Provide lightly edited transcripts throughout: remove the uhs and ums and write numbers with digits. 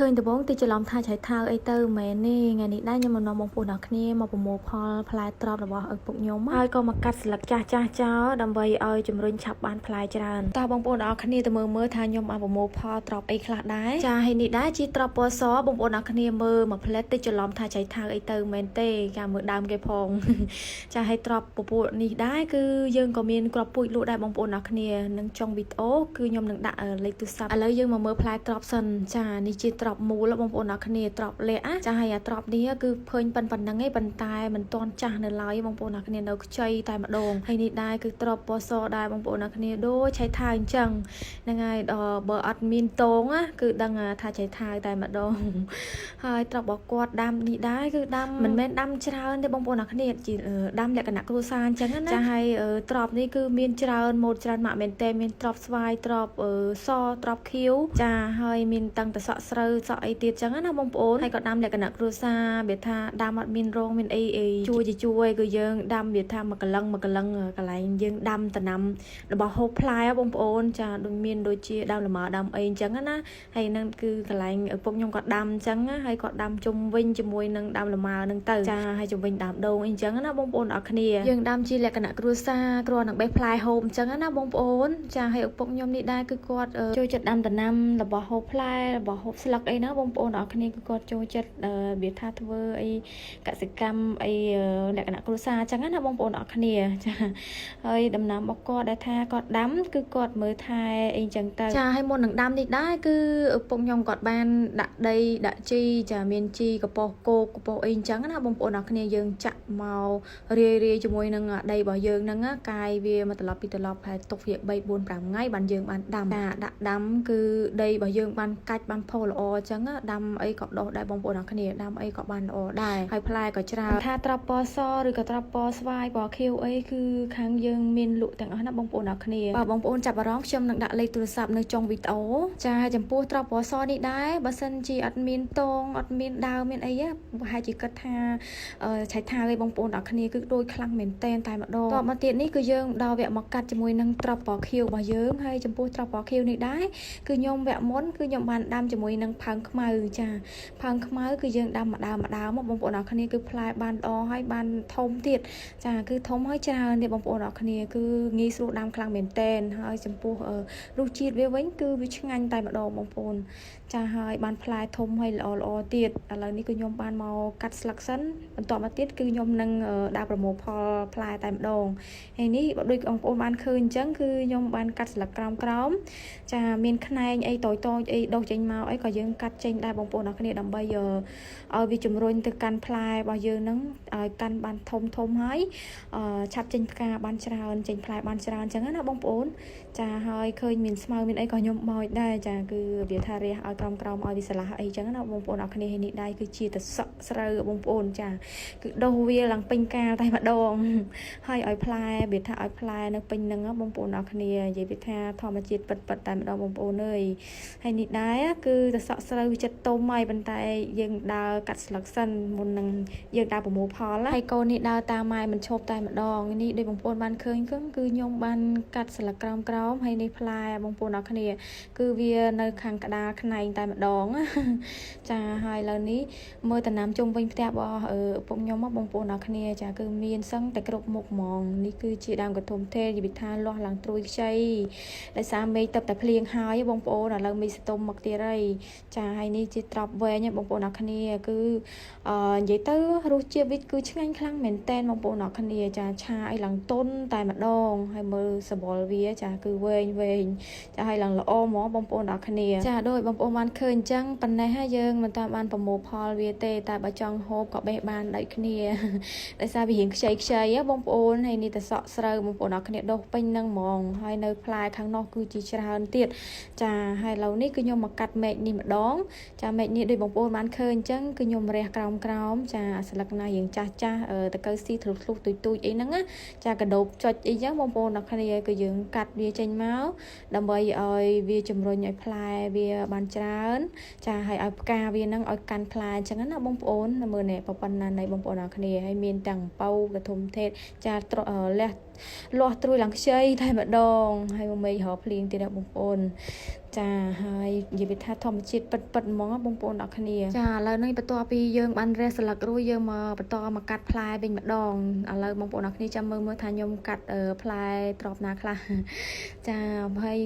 ឃើញដំបងទីច្រឡំថាឆៃថាអីទៅមែននេះថ្ងៃនេះដែរខ្ញុំមកនាំបងប្អូនអ្នកគ្នាមកប្រមូលផលផ្លែត្រប់របស់ឪពុកខ្ញុំហើយក៏មកកាត់ស្លឹកចាស់ចោលដើម្បីឲ្យជំរុញឆាប់បានផ្លែច្រើនតើបងប្អូនអ្នកគ្នាទៅមើលថាខ្ញុំបានប្រមូលផលត្រប់អីខ្លះដែរចាហើយនេះដែរជាត្រប់ពណ៌សបងប្អូនអ្នកគ្នាមើលមកផ្លែទីច្រឡំថាឆៃថាអីទៅមែនទេចាំមើលដើមគេផងចាហើយត្រប់ពពួកនេះដែរគឺយើងក៏មានគ្រាប់ពូជលក់ដែរបងប្អូនអ្នកគ្នានឹងចុងវីដេអូគឺខ្ញុំនឹងដាក់លេខទូរស័ព្ទឥឡូវយើងមកមើលផ្លែត្រប់សិនចានេះជាត្រប់មូលបងប្អូនអ្នកគ្នាត្រប់លះចាហើយអាត្រប់នេះគឺភើញប៉ុណ្ណឹងឯងប៉ុន្តែមិនទាន់ចាស់នៅឡើយបងប្អូនអ្នកគ្នានៅខ្ចីតែម្ដងហើយនេះដែរគឺត្រប់ពណ៌សដែរបងប្អូនអ្នកគ្នាដូចឆៃថាអញ្ចឹងហ្នឹងហើយបើអត់មានតងគឺដឹងថាឆៃថាតែម្ដងហើយត្រប់របស់គាត់ដាំនេះដែរគឺដាំមិនមែនដាំច្រើនទេបងប្អូនអ្នកគ្នាជាដាំលក្ខណៈគ្រួសារអញ្ចឹងណាចាហើយត្រប់នេះគឺមានច្រើនម៉ូតច្រើនម៉ាក់មែនទេមានត្រប់ស្វាយត្រប់សត្រប់ខៀវចាហើយមានតាំងតសក់ស្រូវសក់អីទៀតចឹងណាបងប្អូនហើយក៏ដាំលក្ខណៈគ្រួសារវាថាដាំអត់មានរងមានអីជួយគឺយើងដាំវាថាមួយកលឹងកន្លែងយើងដាំតំណាំរបស់ហូបផ្លែបងប្អូនចាដូចមានដូចជាដាំលម៉ើដាំអីអញ្ចឹងណាហើយនឹងគឺកន្លែងឪពុកខ្ញុំក៏ដាំអញ្ចឹងហើយក៏ដាំជុំវិញជាមួយនឹងដាំលម៉ើនឹងទៅចាហើយជុំវិញដាំដូងអីអញ្ចឹងណាបងប្អូនអរគ្នាយើងដាំជាលក្ខណៈគ្រួសារគ្រាន់នឹងបេះផ្លែហូបអញ្ចឹងណាបងប្អូនចាហើយឪពុកខ្ញុំនេះដែរគឺគាត់ចូលចិត្តដាំតំណាំរបស់ហូបផ្លែរបស់ហូបស្លឹកអីណាបងប្អូនអរគ្នាគឺគាត់ចូលចិត្តវាថាធ្វើអីកសិកម្មអីលក្ខណៈគ្រួសារអញ្ចឹងណាបងប្អូនអរគ្នាចាហើយដំណាំរបស់គាត់ដែលថាគាត់ដាំគឺគាត់មើលថែអីអញ្ចឹងទៅចាហើយមុននឹងដាំនេះដែរគឺឪពុកខ្ញុំគាត់បានដាក់ដីដាក់ជីចាមានជីកប៉ុសគោកកប៉ុសអីអញ្ចឹងណាបងប្អូនអរគ្នាយើងចាក់មករាយជាមួយនឹងដីរបស់យើងហ្នឹងកាយវាមកត្រឡប់ពីត្រឡប់ហើយទុកវា3 4 5ថ្ងៃបានយើងបានដាំចាដាក់ដាំគឺដីរបស់យើងបានកាច់បានផុសល្អអញ្ចឹងដាំអីក៏ដុះដែរបងប្អូនអរគ្នាដាំអីក៏បានល្អដែរហើយផ្លែក៏ច្រើនថាត្រប់ពណ៌សឬក៏ត្រប់ពណ៌ស្វាយពណ៌ខៀវអីគឺខាងយើងមានលក់ទាំងអស់ណាបងប្អូនអរគ្នាបើបងប្អូនចាប់អារម្មណ៍ខ្ញុំនឹងដាក់លេខទូរស័ព្ទនៅចុងវីដេអូចាចំពោះត្រប់ពណ៌សនេះដែរបើសិនជាអត់មានតងអត់មានដើមមានអីប្រហែលជាគិតថាឆៃថាឯងបងប្អូនអរគ្នាគឺដូចខ្លាំងមែនតែម្ដងតបមកទៀតនេះគឺយើងដល់វគ្គមកកាត់ជាមួយនឹងត្រប់ពណ៌ខៀវរបស់យើងហើយចំពោះត្រប់ពណ៌ខៀវនេះដែរគឺខ្ញុំវគ្គមុនគឺខ្ញុំបានដាំជាមួយនឹងផើងខ្មៅចាផើងខ្មៅគឺយើងដាំម្ដងមកបងប្អូនអរគ្នាគឺផ្លែបានល្អហើយបានធំទៀតចាគឺធំហើយច្រើនទៀតបងប្អូនអរគ្នាគឺងាយស្រួលដាំខ្លាំងមែនតែនហើយចំពោះរសជាតិវាវិញគឺវាឆ្ងាញ់តែម្ដងបងប្អូនចាហើយបានផ្លែធំហើយល្អទៀតឥឡូវនេះគឺខ្ញុំបានមកកាត់ស្លឹកសិនបន្ទាប់មកទៀតគឺខ្ញុំនឹងដាក់ប្រមូលផលផ្លែតែម្ដងហើយនេះបើដូចបងប្អូនបានឃើញអញ្ចឹងគឺខ្ញុំបានកាត់ស្លឹកក្រោមចាមានខ្នែងអីតូចអីដុះចេញមកអីក៏យើងកាត់ចេញដែរបងប្អូនអរគ្នាដើម្បីឲ្យវាជំរុញទៅកាន់ផ្លែរបស់យើងនឹងឲ្យកាន់បានធំហើយឆាប់ចេញផ្កាបានច្រើនចេញផ្លែបានច្រើនអញ្ចឹងណាបងប្អូនចាហើយឃើញមានស្មៅមានអីក៏ខ្ញុំបោចដែរចាគឺវាថារះឲ្យក្រោមឲ្យវាឆ្លាស់អីចឹងណាបងប្អូនអរគ្នាហើយនេះដែរគឺជាតសក់ស្រូវបងប្អូនចាគឺដុះវាឡើងពេញកាលតែម្ដងហើយឲ្យផ្លែវាថាឲ្យផ្លែនៅពេញហ្នឹងបងប្អូនអរគ្នានិយាយវាថាធម្មជាតិពិតតែម្ដងបងប្អូនអើយហើយនេះដែរគឺតសក់ស្រូវវាចិត្តទុំហើយប៉ុន្តែយើងដើរកាត់ស្លឹកសិនមុននឹងយើងដើរប្រមូលផលហើយកូននេះដើរតាមម៉ែមិនឈប់តែម្ដងនេះដូចបងប្អូនបានឃើញគឺខ្ញុំបានកាត់ស្លឹកក្រោមហើយនេះផ្លែបងប្អូនអរគ្នាគឺវានៅខាងក្តារខ្នែងតែម្ដងចាហើយឥឡូវនេះមើលតំណាំជុំវិញផ្ទះរបស់ឪពុកខ្ញុំបងប្អូនអរគ្នាចាគឺមានសឹងតែគ្រប់មុខហ្មងនេះគឺជាដើមកធំទេនិយាយថាលាស់ឡើងត្រួយខ្ចីដោយសារមេឃទឹកតែភ្លៀងហើយបងប្អូនឥឡូវមេឃស្ទុំមកទៀតហើយចាហើយនេះជាត្រប់វែងបងប្អូនអរគ្នាគឺនិយាយទៅរសជាតិវាគឺឆ្ងាញ់ខ្លាំងមែនតែនបងប្អូនអរគ្នាចាឆាអីឡើងទន់តែម្ដងហើយមើលសបល់វាចាគឺវែងចាហើយឡើងល្អហ្មងបងប្អូនអរគ្នាចាដោយបងប្អូនបានឃើញអញ្ចឹងប៉ុណ្ណេះហើយយើងមិនតាមបានប្រមូលផលវាទេតែបើចង់ហូបក៏បេះបានដូចគ្នាដោយសារវារៀងខ្ចីបងប្អូនហើយនេះតសក់ស្រូវបងប្អូនអរគ្នាដុះពេញនឹងហ្មងហើយនៅផ្លែខាងនោះគឺជាច្រើនទៀតចាហើយឥឡូវនេះគឺខ្ញុំមកកាត់មែកនេះម្ដងចាមែកនេះដូចបងប្អូនបានឃើញអញ្ចឹងគឺខ្ញុំរះក្រោមចាស្លឹកណារៀងចាស់តកៅស៊ីធ្លុះទូចអីហ្នឹងចាកដោបចុចអីចឹងបងប្អូនអរគ្នាគឺយើងកាត់វាចេញមកដើម្បីឲ្យវាជំរុញឲ្យផ្លែវាបានច្រើនចាហើយឲ្យផ្កាវាហ្នឹងឲ្យកាន់ផ្លែអញ្ចឹងណាបងប្អូនមើលនេះប៉ុណ្ណានៃបងប្អូនអរគ្នាហើយមានទាំងអំពៅកធំធេតចាលាស់ត្រួយឡើងខ្ចីតែម្ដងហើយមេឃរកភ្លៀងទៀតបងប្អូន ចាហើយនិយាយថាធម្មជាតិពិតហ្មងបងប្អូនអរគ្នាចាឥឡូវនេះបន្ទាប់ពីយើងបានរះស្លឹករួចយើងមកបន្តមកកាត់ផ្លែវិញម្ដងឥឡូវបងប្អូនអរគ្នាចាំមើលថាខ្ញុំកាត់ផ្លែទ្របណាខ្លះចាហើយ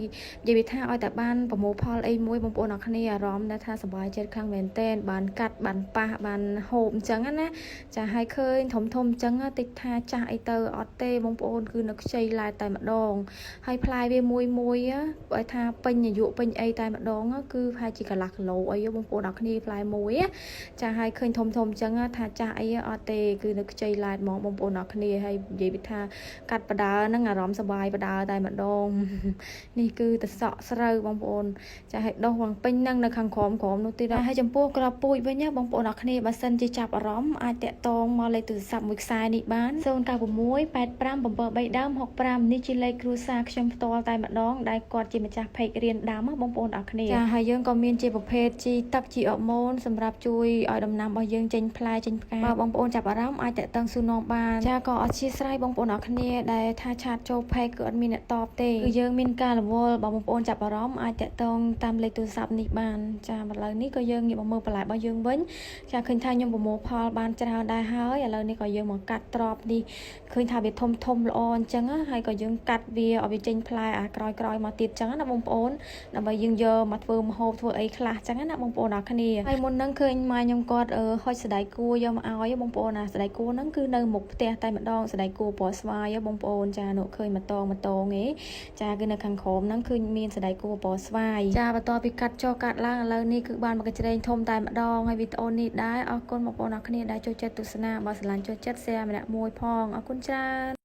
និយាយថាឲ្យតែបានប្រមូលផលអីមួយបងប្អូនអរគ្នាអារម្មណ៍ថាសប្បាយចិត្តខ្លាំងមែនទែនបានកាត់បានប៉ះបានហូបអញ្ចឹងណាចាហើយឃើញធំអញ្ចឹងតិចថាចាស់អីទៅអត់ទេបងប្អូនគឺនៅខ្ចីឡែតែម្ដងហើយផ្លែវាមួយបើថាពេញអាយុពេញអីតែម្ដងគឺប្រហែលជាកន្លះគីឡូអីបងប្អូនអរគ្នាផ្លែមួយចាហើយឃើញធំអញ្ចឹងថាចាស់អីអត់ទេគឺនៅខ្ចីឡែតហ្មងបងប្អូនអរគ្នាហើយនិយាយថាកាត់បដើហ្នឹងអារម្មណ៍សប្បាយបដើតែម្ដងនេះគឺតសក់ស្រូវបងប្អូនចាឲ្យដុះវងពេញហ្នឹងនៅខាងក្រោមនោះទៀតហើយចំពោះក្របពូជវិញណាបងប្អូនអរគ្នាបើសិនជាចាប់អារម្មណ៍អាចតាក់ទងមកលេខទូរស័ព្ទមួយខ្សែនេះបាន09685765នេះជាលេខគ្រួសារខ្ញុំផ្ទាល់តែម្ដងដែលគាត់ជាម្ចាស់ពេករៀនដាំបងប្អូនអរគ្នាចាហើយយើងក៏មានជាប្រភេទជីទឹកជីអរម៉ូនសម្រាប់ជួយឲ្យដំណាំរបស់យើងចេញផ្លែចេញផ្កាបើបងប្អូនចាប់អារម្មណ៍អាចតាក់ទងសួរនាំបានចាក៏អធិស្ឋានបងប្អូនអរគ្នាដែលថាឆាតចូលពេកគឺអត់មានអ្នកតបទេគឺយើងមានការរវល់បងប្អូនចាប់អារម្មណ៍អាចតាក់ទងតាមលេខទូរស័ព្ទនេះបានចាឥឡូវនេះក៏យើងងាកមកមើលបន្លែរបស់យើងវិញចាឃើញថាខ្ញុំប្រមូលផលបានច្រើនដែរហើយឥឡូវនេះក៏យើងមកកាត់ត្រប់នេះឃើញថាវាធំល្អអញ្ចឹងហើយក៏យើងកាត់វាឲ្យវាចេញផ្លែអាក្រោយមកទៀតអញ្ចឹងណាបងប្អូនដើម្បីយើងយកមកធ្វើម្ហូបធ្វើអីខ្លះអញ្ចឹងណាបងប្អូនអរគ្នាហើយមុនហ្នឹងឃើញម៉ែខ្ញុំគាត់ហុចសណ្តែកគួរយកមកឲ្យបងប្អូនណាសណ្តែកគួរហ្នឹងគឺនៅមុខផ្ទះតែម្ដងសណ្តែកគួរពណ៌ស្វាយបងប្អូនចានោះឃើញមកតងឯងចាគឺនៅខាងក្រោមហ្នឹងគឺមានសណ្តែកគួរពណ៌ស្វាយចាបន្តពីកាត់ចុះកាត់ឡើងឥឡូវនេះគឺបានមកកញ្ច្រែងធំតែម្ដងហើយវីដេអូនេះដែរអរគុណបងប្អូនអរគ្នាដែលចូលចិត្តទស្សនាបើស្រឡាញ់ចូលចិត្ត share ម្នាក់មួយផងអរគុណច្រើន